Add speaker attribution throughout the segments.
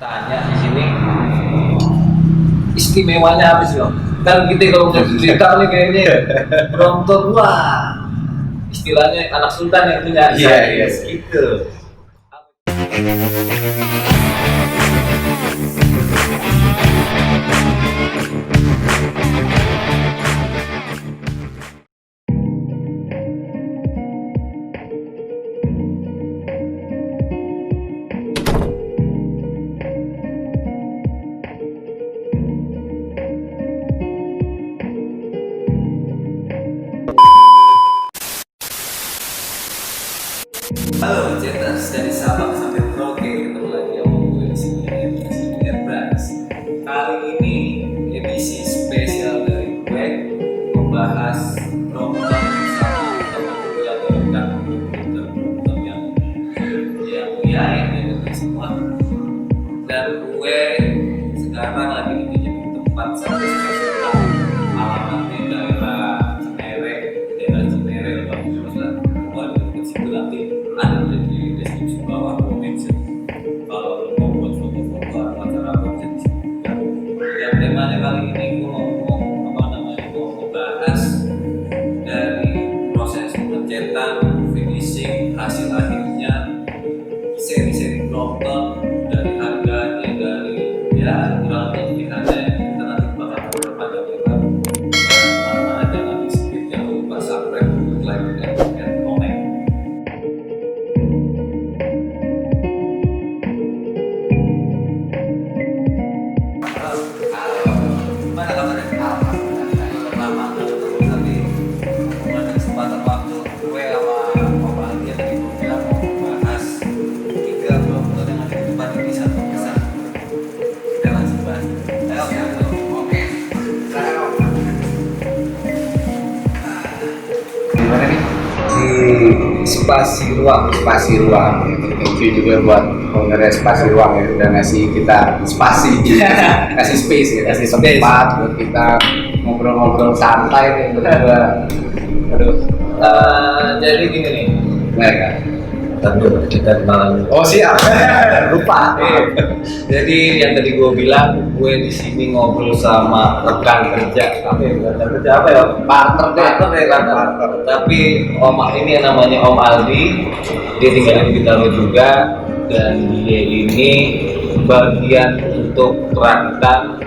Speaker 1: Tanya di sini istimewanya apa sih Om? Kan kita kalau udah cerita nih kayaknya Brompton wah istilahnya anak sultan yang punya gitu. Halo Jeters, dari Sabang sampai Merauke, ketemu lagi sama gue di sini Airbrush. Kali ini edisi spesial dari gue membahas Brompton sama teman gue lagi dekat Brompton yang dekat semua. Dan gue sekarang lagi di tempat satu spesial alamatnya daerah Cinere, Bang dekat situ nanti ada di deskripsi bawah gue mention kalau lo mau buat foto-foto atau acara apa bisa di sini. Dan temanya kali ini gue mau membahas dari proses pencetak, finishing, hasil akhirnya seri-seri Brompton, dari harganya, dari kurang lebih pilihannya kita nanti bakal berpanjang lebar. Mana jangan di skip, jangan lupa subscribe, like, dan komen.
Speaker 2: Spasi ruang. Thank you juga buat ownernya Spasi Ruang ya, udah ngasih kita spasi, kasih space ya, kasih tempat buat kita ngobrol-ngobrol santai nih berdua.
Speaker 1: Jadi gini nih,
Speaker 2: Mereka.
Speaker 1: tentu kita kenalan.
Speaker 2: Oh siap.
Speaker 1: Lupa. Jadi yang tadi gue bilang, gue di sini ngobrol sama rekan kerja. Apa ya? Partner. Tapi Om ini yang namanya Om Aldi, dia tinggal di Bintaro juga, dan dia ini bagian untuk perakitan,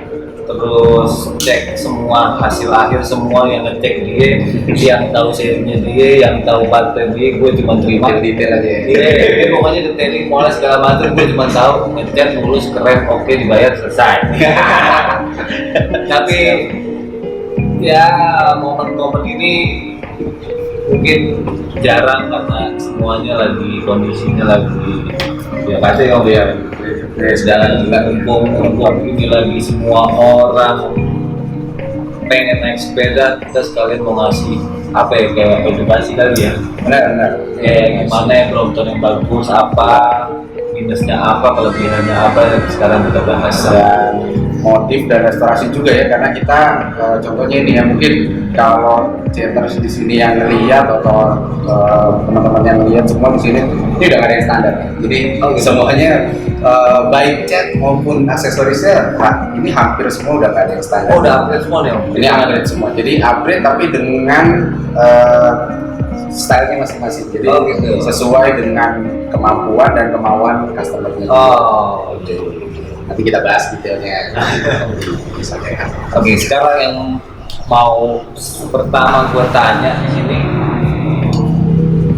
Speaker 1: terus cek semua hasil akhir, semua yang ngecek dia, yang tahu serinya dia, yang tahu pattern dia, gue cuma terima
Speaker 2: Detail aja ya.
Speaker 1: dia pokoknya detailing mulai segala macam, gue cuma tahu ngecat mulus keren, oke, dibayar, selesai. Tapi ya momen-momen ini mungkin jarang karena semuanya lagi kondisinya lagi ya kasih Om ya. Sedangkan juga mumpung ini lagi semua orang pengen naik sepeda, kita sekalian mau ngasih apa ya, kayak edukasi kali ya.
Speaker 2: Benar.
Speaker 1: Kayak gimana ya Brompton yang bagus, apa minusnya, apa kelebihannya, apa yang sekarang kita bahas.
Speaker 2: Dan motif dan restorasi juga ya, karena kita contohnya ini ya, mungkin kalau Jeters di sini yang ngeliat atau teman-teman yang ngeliat semua di sini ini udah gak ada yang standar ya. Jadi semuanya baik cat maupun aksesorisnya ini hampir semua udah gak ada yang standar.
Speaker 1: Oh, udah upgrade semua nih Om?
Speaker 2: Ini upgrade semua, jadi upgrade tapi dengan stylenya masing-masing, jadi
Speaker 1: gitu.
Speaker 2: sesuai dengan kemampuan dan kemauan customer-nya.
Speaker 1: Oh, oke.
Speaker 2: Nanti kita bahas detailnya. Bisa ya.
Speaker 1: Oke, sekarang yang mau pertama gue tanya di sini,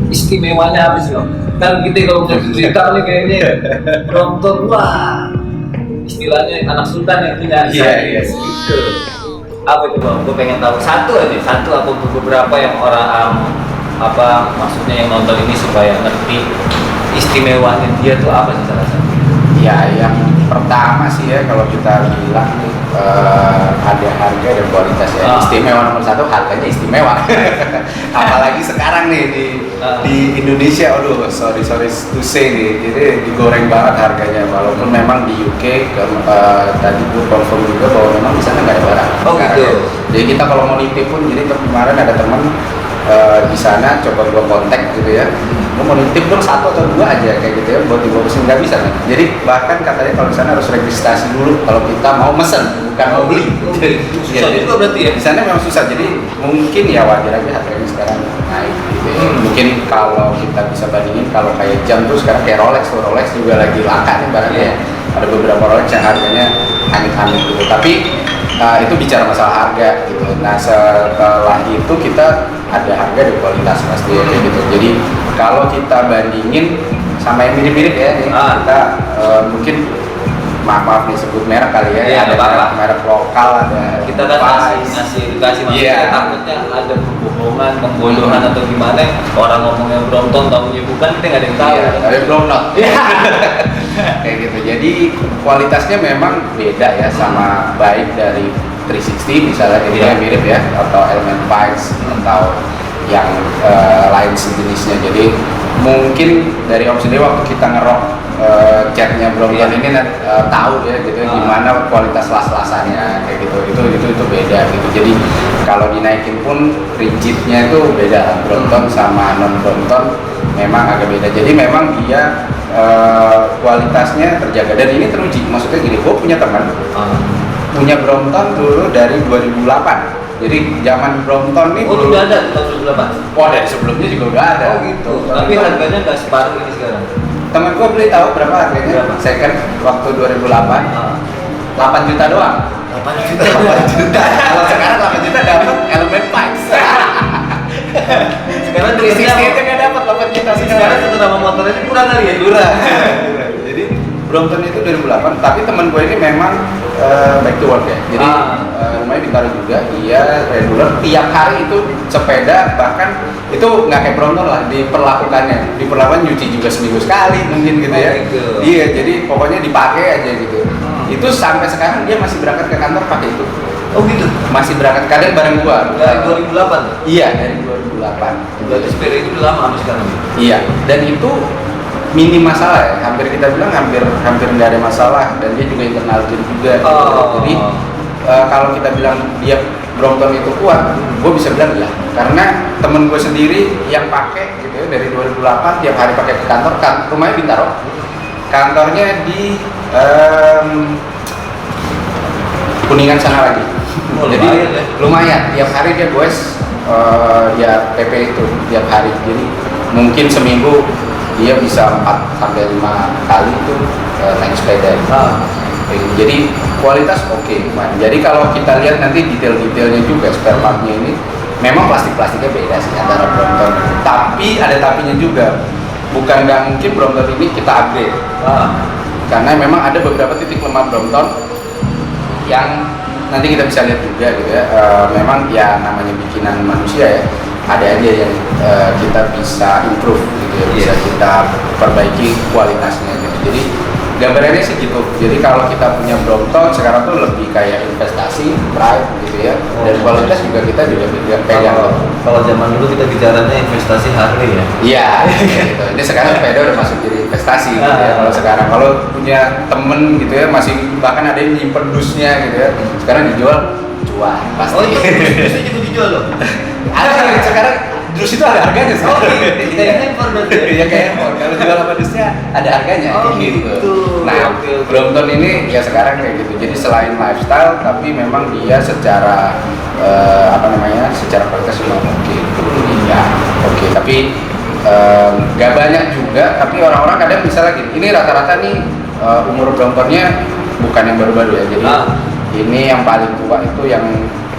Speaker 1: istimewanya apa sih Om? Kan kita kalau udah cerita nih kayaknya Brompton wah istilahnya anak sultan yang punya gitu. Apa itu Bang? Gue pengen tahu satu atau beberapa yang orang apa maksudnya yang nonton ini supaya ngerti istimewanya dia tuh apa sih salah satu?
Speaker 2: Ya, yang pertama sih ya, kalau kita bilang ada harga dan kualitas ya. Istimewa nomor satu, harganya istimewa. Apalagi sekarang nih di Indonesia, aduh sorry to say nih, jadi digoreng banget harganya. Walaupun memang di UK tadi gue confirm juga bahwa memang di sana nggak ada barang.
Speaker 1: Oh gitu.
Speaker 2: Jadi kita kalau mau nitip pun, jadi kemarin ada teman di sana coba gua kontak gitu ya, gua mau nitip dong 1 atau 2 aja kayak gitu ya buat dibawa kesini, nggak bisa nih. Jadi bahkan katanya kalau di sana harus registrasi dulu kalau kita mau mesen, bukan mau beli.
Speaker 1: Susah juga berarti ya?
Speaker 2: Di sana memang susah, jadi mungkin ya wajar aja harganya sekarang naik gitu ya. Mungkin kalau kita bisa bandingin kalau kayak jam tuh sekarang kayak Rolex juga lagi langka nih barangnya. Ada beberapa Rolex yang harganya amit-amit gitu, tapi itu bicara masalah harga gitu. Nah setelah itu kita ada harga dan kualitas pasti ya, kayak gitu. Jadi kalau kita bandingin sama yang mirip-mirip ya nih, kita mungkin maaf nih sebut merek kali ya,
Speaker 1: ya
Speaker 2: ada merek lokal, ada
Speaker 1: kita kan ngasih edukasi maksudnya takutnya ada kebohongan, pembodohan atau gimana, orang ngomongnya Brompton tahunya bukan, kita nggak ada yang tahu.
Speaker 2: Ada Brompton kayak gitu. Jadi kualitasnya memang beda ya, sama baik dari 360 misalnya ini yang mirip ya, atau Element Pikes atau yang lain sejenisnya. Jadi mungkin dari Om sendiri waktu kita ngerok catnya Brompton ini tahu ya gitu gimana kualitas las-lasannya kayak gitu, itu beda gitu. Jadi kalau dinaikin pun rigidnya itu beda, Brompton sama non Brompton memang agak beda. Jadi memang dia kualitasnya terjaga dan ini teruji. Maksudnya gini, gue punya teman punya Brompton dulu dari 2008. Jadi zaman Brompton nih
Speaker 1: udah ada tahun 2008.
Speaker 2: Oh, dari sebelumnya juga udah ada.
Speaker 1: Oh gitu. Tapi harganya nggak separuh ini sekarang.
Speaker 2: Temen gue beli tahu berapa harganya?
Speaker 1: Berapa?
Speaker 2: Second waktu 2008 8 juta doang.
Speaker 1: 8 juta.
Speaker 2: 8 juta. Kalau sekarang 8 juta dapat Element Pikes.
Speaker 1: Sekarang
Speaker 2: 360 itu nggak dapat 8 juta.
Speaker 1: Sekarang satu nama motornya ini kurang kali ya?
Speaker 2: Kurang. Jadi Brompton itu 2008, tapi teman gue ini memang back to work ya. Jadi rumahnya di Bintaro juga, dia regular tiap hari itu sepeda, bahkan itu nggak kayak Brompton lah diperlakukan nyuci juga seminggu sekali mungkin gitu ya.
Speaker 1: Gitu.
Speaker 2: Iya, jadi pokoknya dipakai aja gitu. Itu sampai sekarang dia masih berangkat ke kantor pakai itu.
Speaker 1: Oh gitu.
Speaker 2: Masih berangkat kadang bareng gua.
Speaker 1: Dari 2008.
Speaker 2: Iya, dari 2008.
Speaker 1: Berarti sepeda itu udah lama sampai sekarang.
Speaker 2: Iya, dan itu minim masalah ya, hampir kita bilang hampir nggak ada masalah, dan dia juga internal gym juga. Jadi kalau kita bilang dia Brompton itu kuat, gue bisa bilang iya, karena temen gue sendiri yang pakai gitu ya dari 2008 tiap hari pakai ke kantor, rumahnya Bintaro, kantornya di Kuningan sana lagi. Jadi lumayan tiap hari dia goes ya PP itu tiap hari, jadi mungkin seminggu dia bisa 4 sampai 5 kali itu naik sepeda. Jadi kualitas oke. Jadi kalau kita lihat nanti detail-detailnya juga spare partnya ini memang plastiknya beda sih antara Brompton. Tapi ada tapinya juga. Bukan nggak mungkin Brompton ini kita upgrade. Karena memang ada beberapa titik lemah Brompton yang nanti kita bisa lihat juga gitu ya. Memang ya namanya bikinan manusia ya. Ada aja yang kita bisa improve gitu ya, bisa kita perbaiki kualitasnya gitu. Jadi gambarannya sih gitu. Jadi kalau kita punya Brompton sekarang tuh lebih kayak investasi, pride gitu ya. Dan kualitas juga kita pegang.
Speaker 1: Kalau zaman dulu kita bicaranya investasi Harley ya.
Speaker 2: Iya, gitu. Ini sekarang sepeda udah masuk jadi investasi gitu ya. Kalau sekarang kalau punya temen gitu ya, masih bahkan ada yang nyimpen dusnya gitu ya. Sekarang dijual pasti.
Speaker 1: Oh iya, dusnya juga dijual loh.
Speaker 2: Ada sekarang dus itu ada harganya sih.
Speaker 1: Oh gitu. Kayak handphone berarti.
Speaker 2: Iya kayak handphone. Kalau jual sama dusnya ada harganya.
Speaker 1: Oh gitu.
Speaker 2: Nah, Brompton ini ya sekarang kayak gitu. Jadi selain lifestyle, tapi memang dia secara secara kualitas juga oke. Ya, oke. Tapi nggak banyak juga. Tapi orang-orang kadang misalnya gini. Ini rata-rata nih umur Bromptonnya bukan yang baru-baru ya. Jadi ini yang paling tua itu yang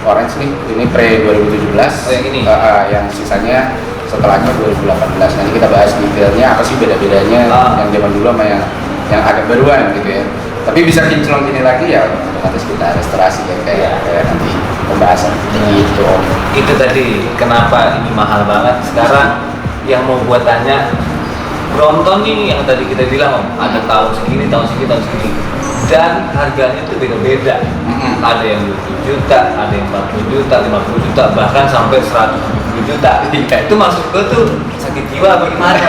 Speaker 2: orange nih, ini pre 2017.
Speaker 1: Oh yang ini?
Speaker 2: Yang sisanya setelahnya 2018. Nanti kita bahas detailnya apa sih beda-bedanya yang zaman dulu sama yang agak baruan gitu ya. Tapi bisa kinclong gini lagi ya otomatis kita restorasi ya kayak nanti pembahasan gitu.
Speaker 1: Itu tadi kenapa ini mahal banget. Sekarang yang mau buat tanya, Brompton nih yang tadi kita bilang ada tahun segini, dan harganya tuh beda-beda. Ada yang 20 juta, ada yang 40 juta, 50 juta, bahkan sampai 170 juta. Itu maksud gue tuh sakit jiwa apa gimana?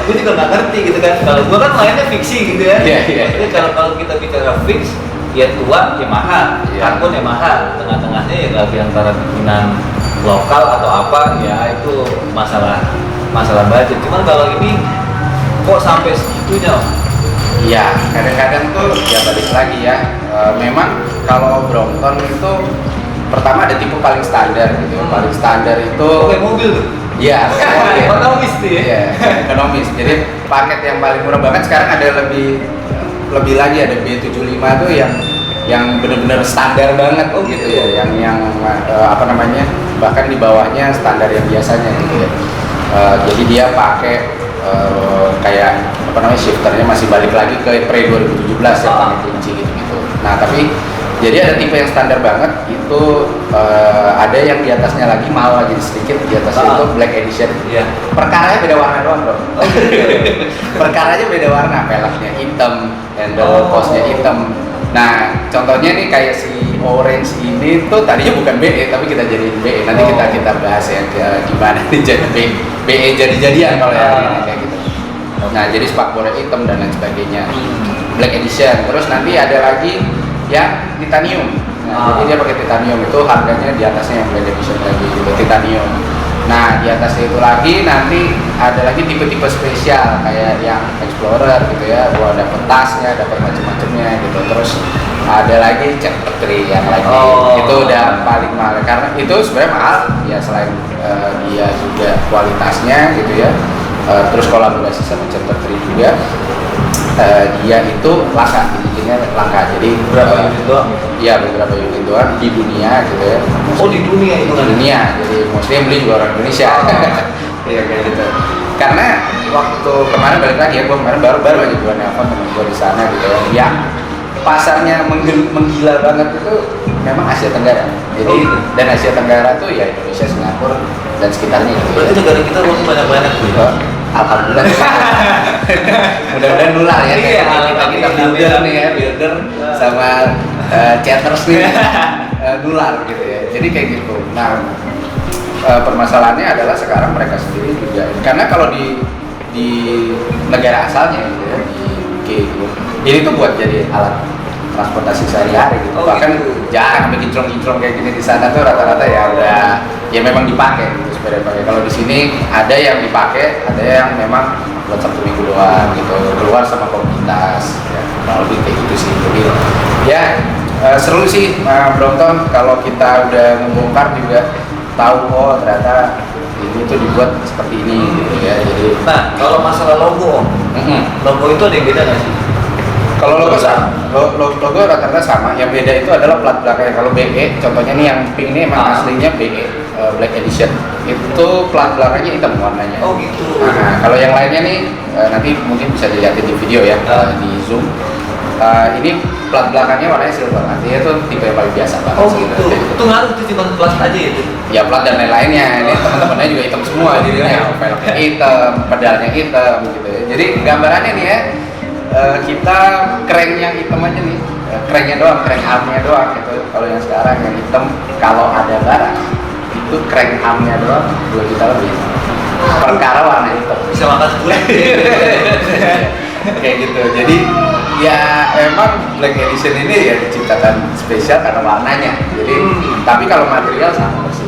Speaker 1: Gue juga nggak ngerti gitu kan. Kalau gue kan mainnya fiksi gitu ya. Jadi kalau kita bicara fix, ya tua ya mahal, karbon ya mahal, tengah-tengahnya ya lagi antara bikinan lokal atau apa ya itu masalah budget. Cuman kalau ini kok sampai segitunya?
Speaker 2: Iya, kadang-kadang tuh ya balik lagi ya. Memang kalau Brompton itu pertama ada tipe paling standar gitu. Paling standar itu
Speaker 1: Kayak mobil tuh.
Speaker 2: Iya,
Speaker 1: Ekonomis tuh ya.
Speaker 2: Iya, ekonomis. Jadi paket yang paling murah banget sekarang ada lebih lagi, ada B75 tuh yang benar-benar standar banget gitu ya. Yang apa namanya? Bahkan di bawahnya standar yang biasanya gitu ya. Jadi dia pakai kayak apa namanya, shifternya masih balik lagi ke pre 2017 ya, pakai kunci gitu. Nah, tapi jadi ada tipe yang standar banget itu, ada yang di atasnya lagi mahal lagi sedikit, di atasnya itu black edition.
Speaker 1: Iya.
Speaker 2: Perkaranya beda warna doang, bro. Perkaranya beda warna, peleknya hitam, handle postnya hitam. Nah, contohnya nih kayak si orange ini tuh tadinya bukan BE tapi kita jadiin BE. Nanti kita bahas ya gimana nih jadi BE jadi-jadian kalau yang ini kayak gitu. Nah, jadi spakbornya hitam dan lain sebagainya. Black edition. Terus nanti ada lagi yang titanium. Nah, jadi dia pakai titanium, itu harganya di atasnya yang black edition lagi gitu, titanium. Nah, di atasnya itu lagi nanti ada lagi tipe-tipe spesial kayak yang Explorer gitu ya, dapet tasnya, dapet macam-macamnya gitu. Terus ada lagi chapter 3 yang lagi itu udah paling mahal karena itu sebenarnya mahal ya, selain dia juga kualitasnya gitu ya. Terus kolaborasi sama chapter 3 juga. Dia itu langka, bikinnya langka. Jadi
Speaker 1: Berapa unit doang?
Speaker 2: Iya, beberapa unit doang di dunia gitu ya.
Speaker 1: Di dunia itu kan?
Speaker 2: Di dunia, jadi mostly yang beli juga orang Indonesia. Iya kayak gitu. Karena waktu kemarin balik lagi ya, gue kemarin baru aja gue nelfon temen gue di sana gitu ya. Yang pasarnya menggila banget itu memang Asia Tenggara. Jadi dan Asia Tenggara tuh ya Indonesia, Singapura dan sekitarnya gitu.
Speaker 1: Berarti negara kita masih banyak tuh ya?
Speaker 2: Alhamdulillah. Mudah-mudahan nular ya.
Speaker 1: Iya,
Speaker 2: kita builder nih ya, builder sama chatters nih nular gitu ya. Jadi kayak gitu. Nah, permasalahannya adalah sekarang mereka sendiri juga, karena kalau di negara asalnya gitu ya, di UK gitu, ini tuh buat jadi alat transportasi sehari-hari gitu. Bahkan jarang ada kinclong-kinclong kayak gini di sana tuh rata-rata ya udah ya memang dipakai gitu, sepeda pakai. Kalau di sini ada yang dipakai, ada yang memang buat Sabtu Minggu doang gitu, keluar sama komunitas ya, kurang lebih kayak gitu sih. Jadi ya seru sih Brompton kalau kita udah membongkar juga tahu ternyata ini tuh dibuat seperti ini gitu ya. Jadi
Speaker 1: nah, kalau masalah logo logo itu ada yang beda nggak sih?
Speaker 2: kalau logo sama, logo rata-rata sama. Yang beda itu adalah plat belakangnya. Kalau BE, contohnya nih yang pink ini emang aslinya BE Black Edition. Itu plat belakangnya hitam warnanya.
Speaker 1: Oh gitu.
Speaker 2: Nah, kalau yang lainnya nih nanti mungkin bisa dilihatin di video ya, di zoom. Ini plat belakangnya warnanya silver. Artinya itu tipe yang paling biasa banget.
Speaker 1: Oh gitu. Itu ngaruh tuh cuma plat aja ya?
Speaker 2: Ya plat dan lain-lainnya. Ini teman-temannya juga hitam semua. Jadi velgnya hitam, pedalnya hitam gitu ya. Jadi gambarannya nih ya. Kita crank yang hitam aja nih, cranknya doang, crank armnya doang gitu. Kalau yang sekarang yang hitam, kalau ada barang itu crank armnya doang 2 juta lebih. Perkara warna hitam
Speaker 1: Bisa makan sebulan.
Speaker 2: kayak gitu. Jadi ya emang Black Edition ini ya diciptakan spesial karena warnanya. Jadi tapi kalau material sama persis.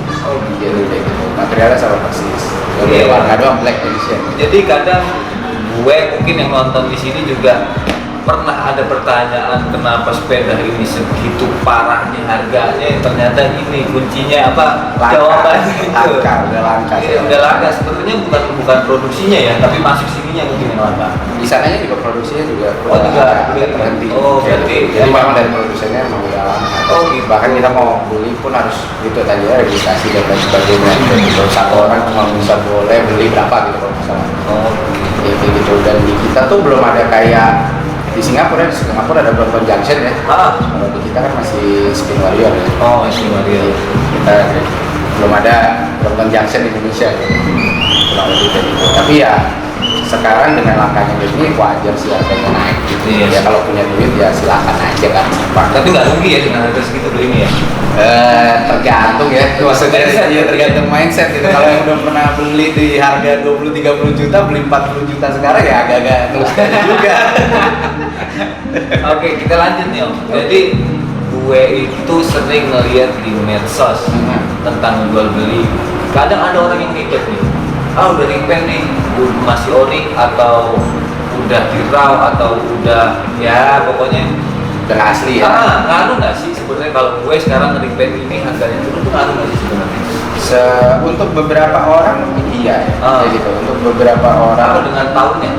Speaker 2: Jadi kayak gitu. Materialnya sama persis. Jadi warna doang Black Edition.
Speaker 1: Jadi kadang gue mungkin yang nonton di sini juga pernah ada pertanyaan kenapa sepeda ini segitu parahnya harganya, ternyata ini kuncinya apa?
Speaker 2: Langka.
Speaker 1: Jawabannya itu
Speaker 2: Udah langka.
Speaker 1: udah langka. Sebetulnya bukan produksinya ya, tapi masuk sininya mungkin yang langka.
Speaker 2: Di sananya juga produksinya juga
Speaker 1: juga
Speaker 2: terhenti.
Speaker 1: berarti
Speaker 2: jadi memang dari produsennya emang udah lama.
Speaker 1: gitu.
Speaker 2: Bahkan kita mau beli pun harus gitu tadi ya, registrasi dan lain sebagainya. Jadi satu orang cuma bisa boleh beli berapa gitu kalau misalnya. Ya, kayak gitu. Dan di kita tuh belum ada kayak di Singapura ada Brompton Junction ya. Kalau di kita kan masih Spin Warrior ya.
Speaker 1: Spin Warrior.
Speaker 2: Kita belum ada Brompton Junction di Indonesia gitu. Kurang lebih kayak gitu. Tapi ya sekarang dengan langkahnya ini wajar sih harganya naik gitu. Ya kalau punya duit ya silakan aja kan.
Speaker 1: Tapi nggak rugi ya dengan harga segitu beli ini ya?
Speaker 2: Tergantung ya, maksudnya tergantung mindset gitu. Kalau yang udah pernah beli di harga 20-30 juta, beli 40 juta sekarang ya agak-agak terus juga.
Speaker 1: Oke, kita lanjut nih Om. Jadi gue itu sering ngeliat di medsos tentang jual beli. Kadang ada orang yang ribet nih, udah repaint nih, masih ori atau udah dirau atau udah ya pokoknya
Speaker 2: udah nggak asli ya.
Speaker 1: Ngaruh nggak sih sebenarnya kalau gue sekarang repaint ini harganya turun tuh ngaruh nggak sih sebenarnya?
Speaker 2: Untuk beberapa orang iya, kayak gitu. Untuk beberapa orang.
Speaker 1: Kalau dengan tahunnya?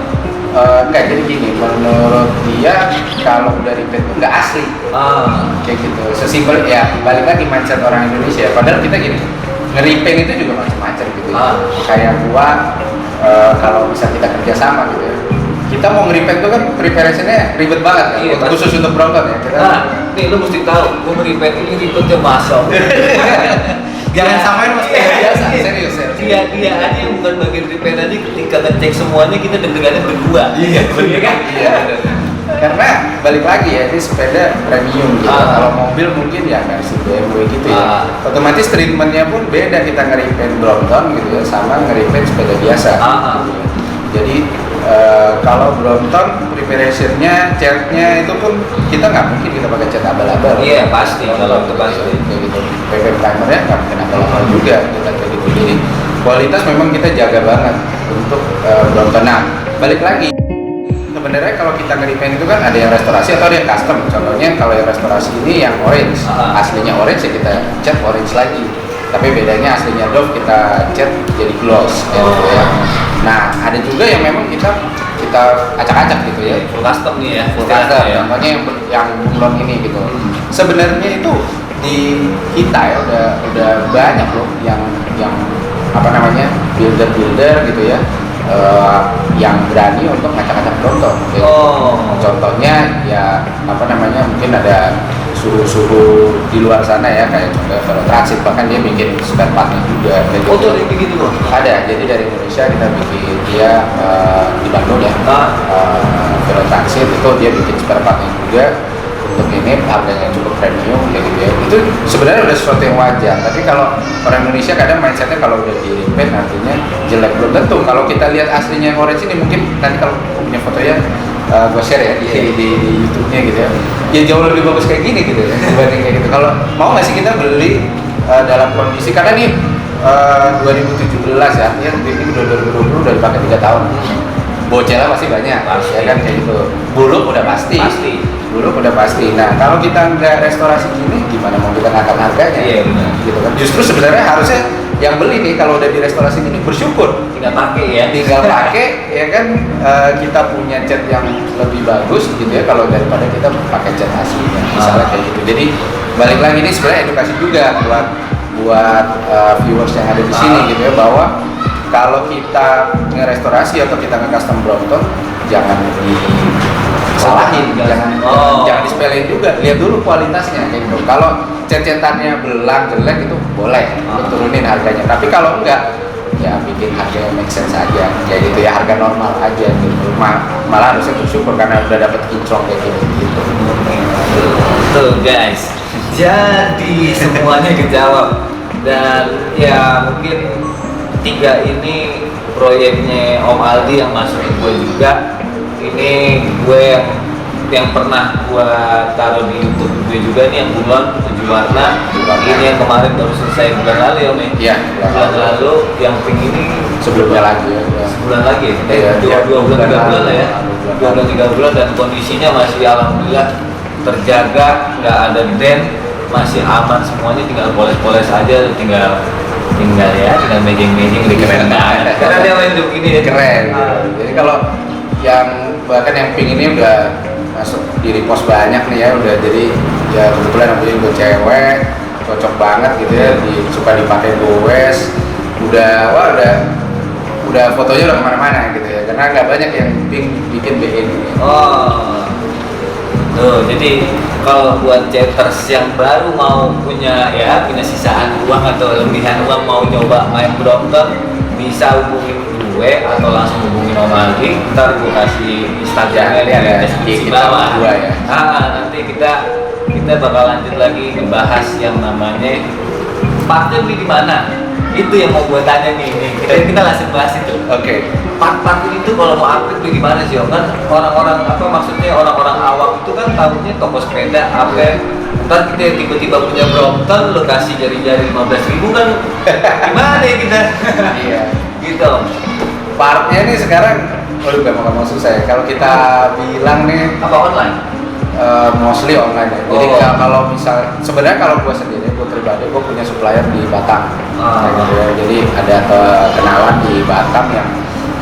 Speaker 2: Enggak, jadi gini, menurut dia kalau udah repaint itu nggak asli. Kayak gitu. Sesimpel ya, balik lagi mindset orang Indonesia. Padahal kita gini, nge-repaint itu juga macam-macam gitu. Kayak gua kalau bisa kita kerjasama gitu ya. Kita mau nge-repaint itu kan preparation-nya ribet banget kan,
Speaker 1: iya,
Speaker 2: khusus untuk Brompton ya.
Speaker 1: Nih lu mesti tahu, gua nge-repaint ini ribetnya masuk.
Speaker 2: Jangan samain mas biasa, serius.
Speaker 1: Dia aja yang bukan bagian repaint aja ketika ngecek semuanya kita deg-degannya berdua.
Speaker 2: Iya, bener kan? Iya. Karena balik lagi ya, ini sepeda premium gitu. Kalau mobil mungkin ya versi BMW gitu ya. Otomatis treatmentnya pun beda kita nge-repaint Brompton gitu ya, sama nge-repaint sepeda biasa. Gitu ya. Jadi kalau Brompton preparationnya, catnya itu pun kita nggak mungkin kita pakai cat abal-abal.
Speaker 1: Iya pasti, kalau itu pasti.
Speaker 2: Kayak gitu. BBM timernya nggak mungkin abal-abal juga kita kayak gitu. Jadi kualitas memang kita jaga banget untuk Brompton. Nah, balik lagi. Sebenarnya kalau kita nge-repaint itu kan ada yang restorasi atau ada yang custom. Contohnya kalau yang restorasi ini yang orange, aslinya orange ya kita cat orange lagi. Tapi bedanya aslinya Dove kita cat jadi gloss gitu ya. Nah, ada juga yang memang kita acak-acak gitu ya.
Speaker 1: Full custom nih ya.
Speaker 2: Full custom. Contohnya yang bunglon ini gitu. Sebenarnya itu di kita ya udah banyak loh yang apa namanya builder gitu ya. Yang berani untuk ngacak-ngacak Brompton. Contohnya ya apa namanya mungkin ada suhu di luar sana ya kayak contohnya Velotransit, bahkan dia bikin spare partnya juga.
Speaker 1: Tuh yang begitu loh.
Speaker 2: Ada, jadi dari Indonesia kita bikin dia di Bandung ya. Velotransit itu dia bikin spare partnya juga. Untuk ini harganya cukup premium kayak gitu ya. Itu sebenarnya udah sesuatu yang wajar. Tapi kalau orang Indonesia kadang mindsetnya kalau udah di repaint artinya jelek, belum tentu. Kalau kita lihat aslinya yang orange ini mungkin nanti kalau punya fotonya gue share ya di YouTube-nya gitu ya. Ya jauh lebih bagus kayak gini gitu ya dibanding kayak gitu. Kalau mau nggak sih kita beli dalam kondisi karena nih 2017 ya, artinya ini udah 2020 udah dipakai 3 tahun. Bocelnya masih banyak, ya kan kayak gitu. Buluk udah pasti. Buluk udah pasti. Nah kalau kita nggak restorasi gini, gimana mau kita ngangkat harganya?
Speaker 1: Iya benar.
Speaker 2: Gitu kan. Justru sebenarnya harusnya yang beli nih kalau udah direstorasi gini bersyukur.
Speaker 1: Tinggal pakai ya.
Speaker 2: Tinggal pakai, ya kan kita punya cat yang lebih bagus gitu ya kalau daripada kita pakai cat aslinya. Misalnya kayak gitu. Jadi balik lagi ini sebenarnya edukasi juga buat viewers yang ada di sini gitu ya, bahwa kalau kita ngerestorasi atau kita nge-custom Brompton jangan disalahin, jangan disepelein juga, lihat dulu kualitasnya kayak gitu. Kalau cat-catannya belang jelek itu boleh turunin harganya, tapi kalau enggak ya bikin harga yang make sense aja kayak gitu ya, harga normal aja gitu. Malah harusnya bersyukur karena udah dapet kinclong kayak gitu.
Speaker 1: Tuh guys, jadi semuanya kejawab. Dan ya mungkin 3 ini proyeknya Om Aldi yang masukin gue juga. Ini gue yang pernah gue taruh di YouTube gue juga nih, yang bunglon 7 warna. Ini yang kemarin baru selesai bulan lalu ya Om.
Speaker 2: Iya,
Speaker 1: bulan lalu. Yang pink ini
Speaker 2: sebelumnya lagi ya.
Speaker 1: Sebulan lagi. Dua bulan 3 bulan lah ya. 2 bulan 3 bulan dan kondisinya masih alhamdulillah terjaga, nggak ada dent, masih aman semuanya, tinggal poles-poles aja, tinggal mejeng-mejeng keren banget. Karena dia main hidup ini ya.
Speaker 2: Keren. Jadi kalau yang bahkan yang pink ini udah masuk di repost banyak nih ya, udah jadi ya kebetulan aku buat cewek cocok banget gitu ya, suka dipakai goes, udah fotonya udah kemana-mana gitu ya, karena nggak banyak yang pink bikin BN.
Speaker 1: Tuh, jadi kalau buat chaters yang baru mau punya sisaan uang atau lebihan uang mau nyoba main Brompton, bisa hubungin gue atau langsung hubungin Om Aldi. Ntar gue kasih Instagramnya di deskripsi bawah.
Speaker 2: Ya.
Speaker 1: Nanti kita bakal lanjut lagi ngebahas yang namanya partnya beli di mana. Itu yang mau gue tanya nih. Kita langsung bahas itu.
Speaker 2: Oke.
Speaker 1: Part itu kalau mau upgrade tuh gimana sih Om? Kan orang-orang awam itu kan tahunya toko sepeda, Ntar kita tiba-tiba punya Brompton, lo kasih jari-jari 15.000 kan gimana ya kita?
Speaker 2: Iya.
Speaker 1: Gitu.
Speaker 2: Partnya nih sekarang, waduh gampang susah ya. Kalau kita bilang nih
Speaker 1: Apa online?
Speaker 2: mostly online ya. Jadi
Speaker 1: Oh.
Speaker 2: kalau misal sebenarnya kalau gue sendiri, gue pribadi, gue punya supplier di Batam. Kayak gitu ya. Jadi ada kenalan di Batam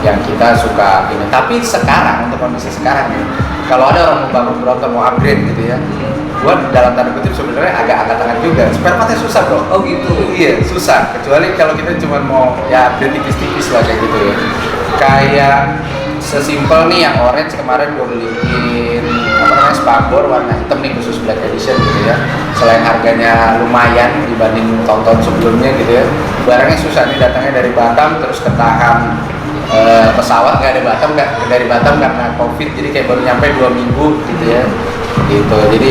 Speaker 2: yang kita suka ini. Tapi sekarang untuk kondisi sekarang nih, kalau ada orang mau bangun Brompton mau upgrade gitu ya, gue dalam tanda kutip sebenarnya agak angkat tangan juga. Spare partnya susah bro.
Speaker 1: Oh gitu.
Speaker 2: Iya susah. Kecuali kalau kita cuma mau ya upgrade tipis-tipis lah kayak gitu ya. Kayak sesimpel nih yang orange kemarin gue beliin apa namanya spakbor warna hitam nih khusus black edition gitu ya. Selain harganya lumayan dibanding tahun-tahun sebelumnya gitu ya, barangnya susah nih datangnya dari Batam terus ketahan pesawat nggak dari Batam karena COVID, jadi kayak baru nyampe 2 minggu gitu ya gitu. Jadi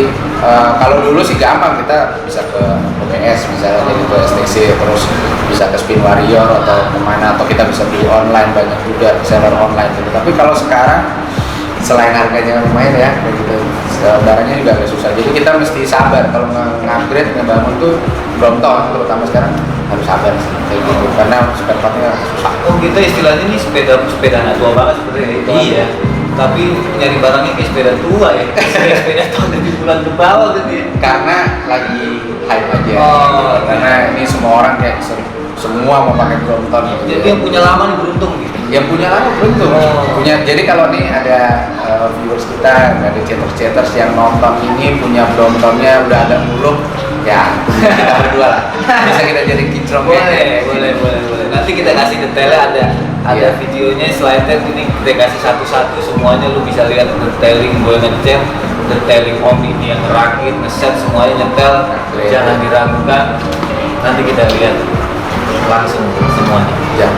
Speaker 2: kalau dulu sih gampang, kita bisa ke OBS misalnya, jadi ke STC terus bisa ke Spin Warrior atau kemana, atau kita bisa beli online, banyak juga seller online gitu. Tapi kalau sekarang selain harganya lumayan ya kayak gitu, barangnya juga agak susah, jadi kita mesti sabar kalau nge-upgrade ngebangun tuh Brompton terutama sekarang harus sabar sih kayak gitu, karena spare partnya susah.
Speaker 1: Oh kita istilahnya nih sepeda anak tua banget sebenarnya itu. Iya. Tapi nyari barangnya kayak sepeda tua ya. Kayak sepeda tahun dari bulan ke bawah gitu ya.
Speaker 2: Karena lagi hype aja.
Speaker 1: Oh,
Speaker 2: karena ini semua orang kayak semua mau pakai Brompton gitu.
Speaker 1: Jadi yang punya lama nih beruntung gitu.
Speaker 2: Yang punya lama beruntung. Punya. Jadi kalau nih ada viewers kita, ada chaters yang nonton ini punya Bromptonnya udah agak muluk, ya kita berdua lah. Bisa kita jadi kinclong ya.
Speaker 1: Boleh. Nanti kita kasih detailnya, ada
Speaker 2: Iya.
Speaker 1: videonya slide-nya ini kita kasih satu-satu semuanya, lu bisa lihat detailing gue ngecat, detailing om ini yang ngerakit, ngeset semuanya nyetel, jangan diragukan. Nanti kita lihat langsung semuanya.
Speaker 2: Ya.